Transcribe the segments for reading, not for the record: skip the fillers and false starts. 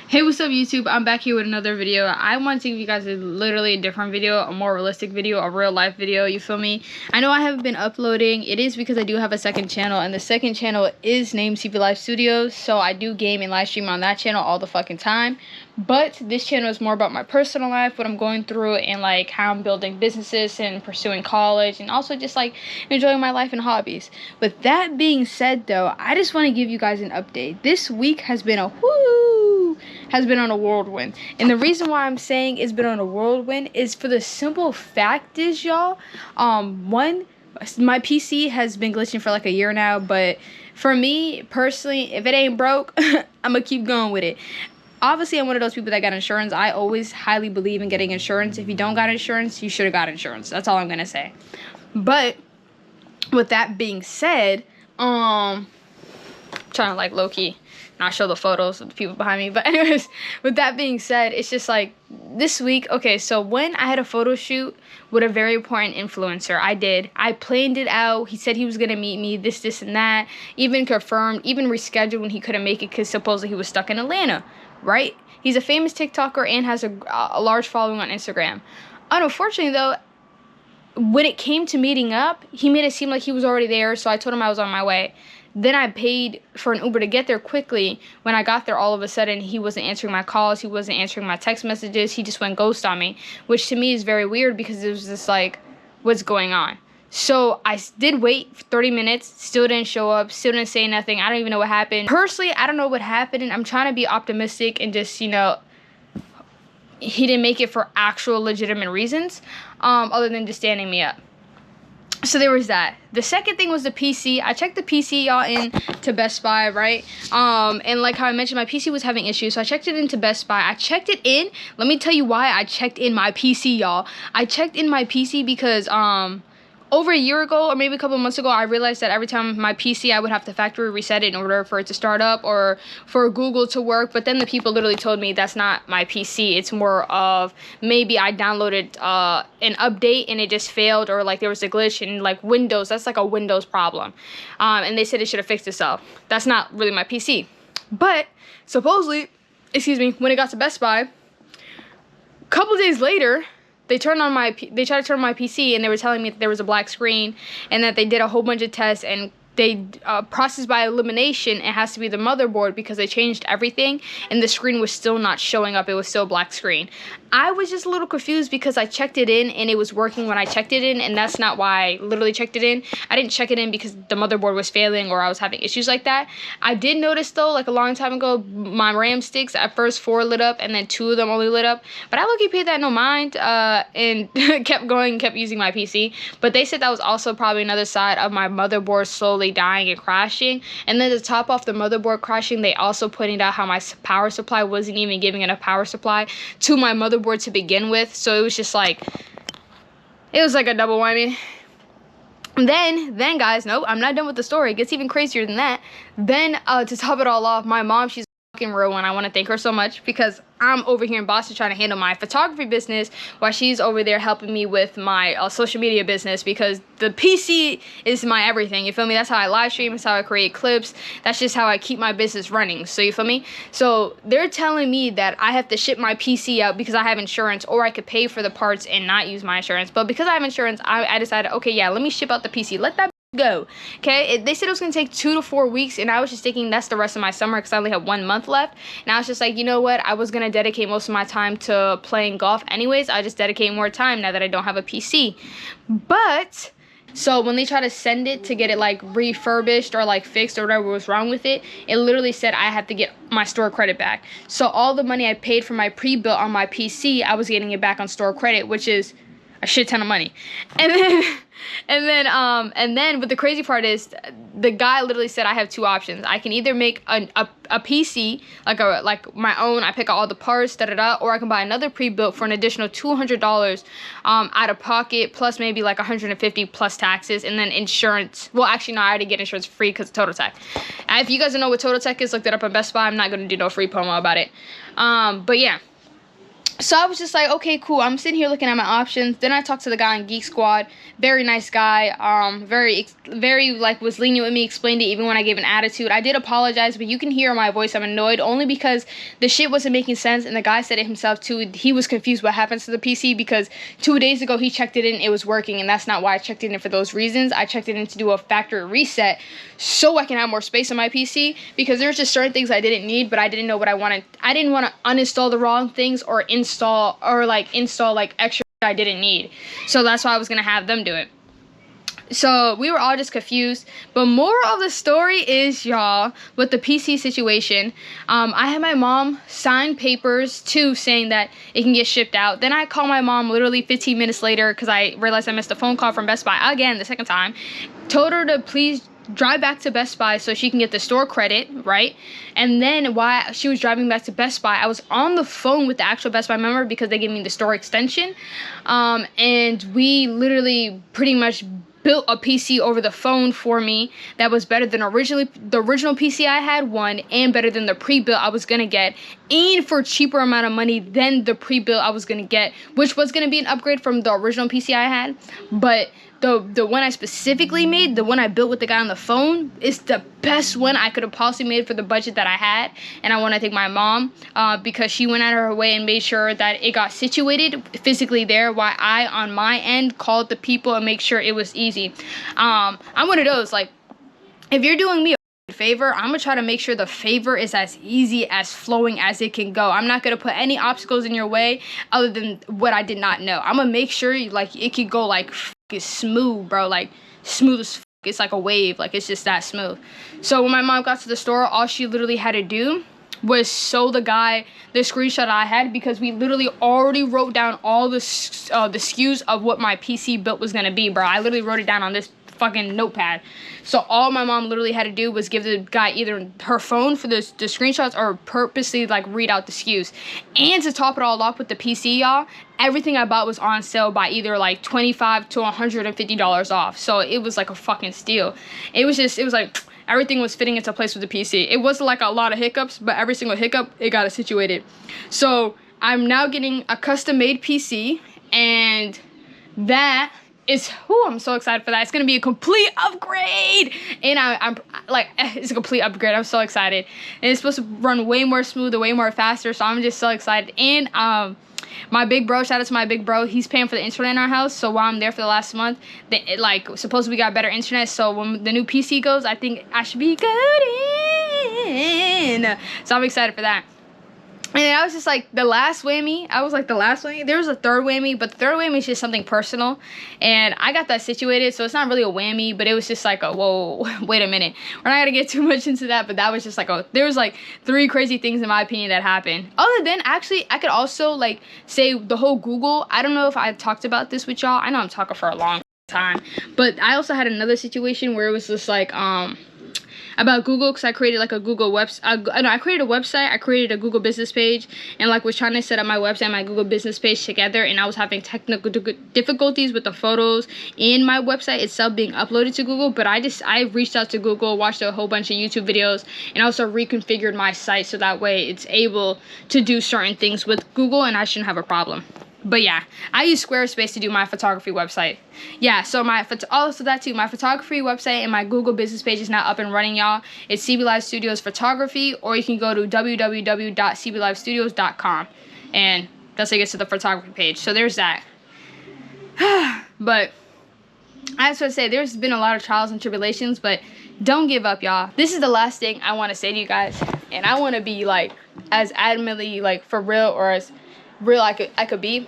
Hey, what's up YouTube? I'm back here with another video. I want to give you guys literally a different video, a more realistic video, a real life video, you feel me? I know I haven't been uploading. It is because I do have a second channel, and the second channel is named CP Live Studios, so I do game and live stream on that channel all the fucking time. But this channel is more about my personal life, what I'm going through, and like how I'm building businesses and pursuing college, and also just like enjoying my life and hobbies. With that being said though, I just want to give you guys an update. This week has been a on a whirlwind, and the reason why I'm saying it's been on a whirlwind is for the simple fact is, y'all, one, my PC has been glitching for like a year now, but for me personally, if it ain't broke, I'm gonna keep going with it. Obviously, I'm one of those people that got insurance. I always highly believe in getting insurance. If you don't got insurance, you should have got insurance. That's all I'm gonna say. But with that being said, trying to like low-key not show the photos of the people behind me, but anyways, with that being said, it's just like this week. Okay, so when I had a photo shoot with a very important influencer, I planned it out. He said he was gonna meet me, this and that, even confirmed, even rescheduled when he couldn't make it because supposedly he was stuck in Atlanta, right? He's a famous TikToker and has a large following on Instagram. Unfortunately though, when it came to meeting up, he made it seem like he was already there, so I told him I was on my way. Then I paid for an Uber to get there quickly. When I got there, all of a sudden, he wasn't answering my calls. He wasn't answering my text messages. He just went ghost on me, which to me is very weird because it was just like, what's going on? So I did wait for 30 minutes, still didn't show up, still didn't say nothing. I don't even know what happened. Personally, I don't know what happened, and I'm trying to be optimistic and just, you know, he didn't make it for actual legitimate reasons, other than just standing me up. So there was that. The second thing was the PC. I checked the PC, y'all, in to Best Buy, right? And like how I mentioned, my PC was having issues, so I checked it into Best Buy. I checked it in. Let me tell you why I checked in my PC, y'all. I checked in my PC because over a year ago, or maybe a couple of months ago, I realized that every time my PC, I would have to factory reset it in order for it to start up or for Google to work. But then the people literally told me that's not my PC. It's more of maybe I downloaded an update and it just failed, or like there was a glitch in like Windows. That's like a Windows problem. And they said it should have fixed itself. That's not really my PC. But supposedly, when it got to Best Buy, a couple days later, they tried to turn on my PC, and they were telling me that there was a black screen and that they did a whole bunch of tests, and they processed by elimination. It has to be the motherboard because they changed everything, and the screen was still not showing up. It was still a black screen. I was just a little confused because I checked it in and it was working when I checked it in, and that's not why I literally checked it in. I didn't check it in because the motherboard was failing or I was having issues like that. I did notice though, like a long time ago, my RAM sticks, at first 4 lit up and then 2 of them only lit up, but I low-key paid that no mind and kept going, kept using my PC. But they said that was also probably another side of my motherboard slowly dying and crashing. And then to top off the motherboard crashing, they also pointed out how my power supply wasn't even giving enough power supply to my motherboard to begin with. So it was just like, it was like a double whammy. Then guys, nope, I'm not done with the story. It gets even crazier than that. Then to top it all off, my mom, she's fucking real one. I want to thank her so much because I'm over here in Boston trying to handle my photography business while she's over there helping me with my social media business, because the PC is my everything, you feel me? That's how I live stream, that's how I create clips, that's just how I keep my business running, so you feel me? So they're telling me that I have to ship my PC out because I have insurance, or I could pay for the parts and not use my insurance. But because I have insurance, I decided, okay, yeah, let me ship out the PC, let that go. Okay, they said it was gonna take 2 to 4 weeks, and I was just thinking that's the rest of my summer because I only have 1 month left. And I was just like, you know what, I was gonna dedicate most of my time to playing golf anyways. I just dedicate more time now that I don't have a PC. But so when they try to send it to get it like refurbished or like fixed or whatever was wrong with it, it literally said I have to get my store credit back. So all the money I paid for my pre-built on my PC, I was getting it back on store credit, which is a shit ton of money. And then but the crazy part is the guy literally said I have 2 options. I can either make a PC like my own, I pick out all the parts, or I can buy another pre-built for an additional $200 out of pocket, plus maybe like $150 plus taxes, and then insurance. Well, actually no, I already get insurance free because of Total Tech. If you guys don't know what Total Tech is, look that up on Best Buy. I'm not gonna do no free promo about it. But yeah. So I was just like, okay, cool. I'm sitting here looking at my options. Then I talked to the guy in Geek Squad. Very nice guy. Very like was lenient with me. Explained it even when I gave an attitude. I did apologize, but you can hear my voice. I'm annoyed only because the shit wasn't making sense. And the guy said it himself too. He was confused what happens to the PC because 2 days ago he checked it in. It was working, and that's not why I checked it in for those reasons. I checked it in to do a factory reset so I can have more space on my PC because there's just certain things I didn't need, but I didn't know what I wanted. I didn't want to uninstall the wrong things or install like extra I didn't need. So that's why I was gonna have them do it. So we were all just confused. But moral of the story is, y'all, with the PC situation, I had my mom sign papers too saying that it can get shipped out. Then I called my mom literally 15 minutes later because I realized I missed a phone call from Best Buy again the second time. Told her to please drive back to Best Buy so she can get the store credit, right? And then while she was driving back to Best Buy, I was on the phone with the actual Best Buy member because they gave me the store extension. And we literally pretty much built a PC over the phone for me that was better than the original PC I had, one, and better than the pre-built I was gonna get, and for a cheaper amount of money than the pre-built I was gonna get, which was gonna be an upgrade from the original PC I had. But the one I specifically made, the one I built with the guy on the phone, is the best one I could have possibly made for the budget that I had. And I want to thank my mom because she went out of her way and made sure that it got situated physically there, while I, on my end, called the people and make sure it was easy. I'm one of those, like, if you're doing me a favor, I'm gonna try to make sure the favor is as easy, as flowing as it can go. I'm not gonna put any obstacles in your way other than what I did not know. I'm gonna make sure like it could go like smooth, bro, like smooth as it's like a wave, like it's just that smooth. So when my mom got to the store, all she literally had to do was show the guy the screenshot I had, because we literally already wrote down all the SKUs of what my PC built was gonna be, bro. I literally wrote it down on this fucking notepad. So all my mom literally had to do was give the guy either her phone for the screenshots or purposely like read out the SKUs. And to top it all off with the PC, y'all, everything I bought was on sale by either like $25 to $150 off. So it was like a fucking steal. It was like everything was fitting into place with the PC. It wasn't like a lot of hiccups, but every single hiccup, it got it situated. So I'm now getting a custom-made PC, and that is, I'm so excited for that. It's gonna be a complete upgrade, and I'm like, it's a complete upgrade. I'm so excited, and it's supposed to run way more smooth, way more faster. So I'm just so excited. And my big bro, shout out to my big bro, he's paying for the internet in our house. So while I'm there for the last month, supposedly we got better internet. So when the new PC goes, I think I should be good in. So I'm excited for that. And I was just like, the last whammy. There was a third whammy, but the third whammy is just something personal. And I got that situated, so it's not really a whammy, but it was just like, whoa, wait a minute. We're not going to get too much into that, but that was just like, there was like 3 crazy things in my opinion that happened. Other than, actually, I could also like say the whole Google. I don't know if I talked about this with y'all. I know I'm talking for a long time, but I also had another situation where it was just like, about Google, because I created like a Google website. I created a website. I created a Google business page, and like was trying to set up my website and my Google business page together, and I was having technical difficulties with the photos in my website itself being uploaded to Google. But I reached out to Google, watched a whole bunch of YouTube videos, and also reconfigured my site so that way it's able to do certain things with Google, and I shouldn't have a problem. But yeah, I use Squarespace to do my photography website. Yeah, so also that too. My photography website and my Google business page is now up and running, y'all. It's CB Live Studios Photography, or you can go to www.cblivestudios.com, and that's how you get to the photography page. So there's that. But I just want to say, there's been a lot of trials and tribulations, but don't give up, y'all. This is the last thing I want to say to you guys, and I want to be like as adamantly like for real, or as real I could be.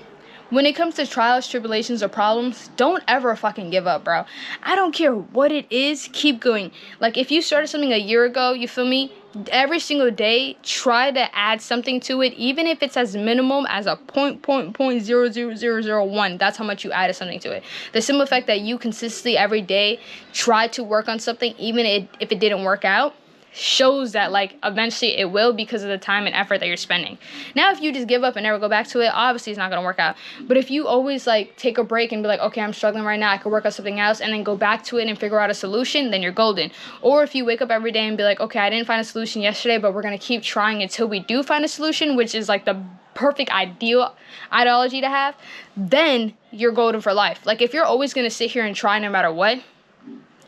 When it comes to trials, tribulations, or problems, don't ever fucking give up, bro. I don't care what it is, keep going. Like, if you started something a year ago, you feel me? Every single day, try to add something to it, even if it's as minimum as a 0.00001. That's how much you added something to it. The simple fact that you consistently every day try to work on something, even if it didn't work out, shows that like eventually it will, because of the time and effort that you're spending. Now if you just give up and never go back to it, obviously it's not going to work out. But if you always like take a break and be like, okay, I'm struggling right now, I could work on something else, and then go back to it and figure out a solution, then you're golden. Or if you wake up every day and be like, okay, I didn't find a solution yesterday, but we're going to keep trying until we do find a solution, which is like the perfect ideal ideology to have, then you're golden for life. Like if you're always going to sit here and try no matter what,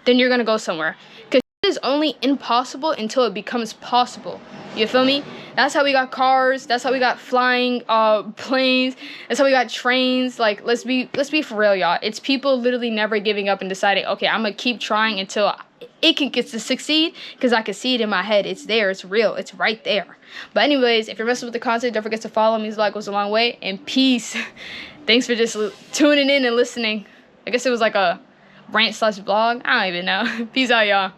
then you're going to go somewhere. Because it is only impossible until it becomes possible. You feel me? That's how we got cars. That's how we got flying planes. That's how we got trains. Like, let's be for real, y'all. It's people literally never giving up and deciding, okay, I'm going to keep trying until it can get to succeed, because I can see it in my head. It's there. It's real. It's right there. But anyways, if you're messing with the content, don't forget to follow me. This vlog goes a long way. And peace. Thanks for just tuning in and listening. I guess it was like a rant/vlog. I don't even know. Peace out, y'all.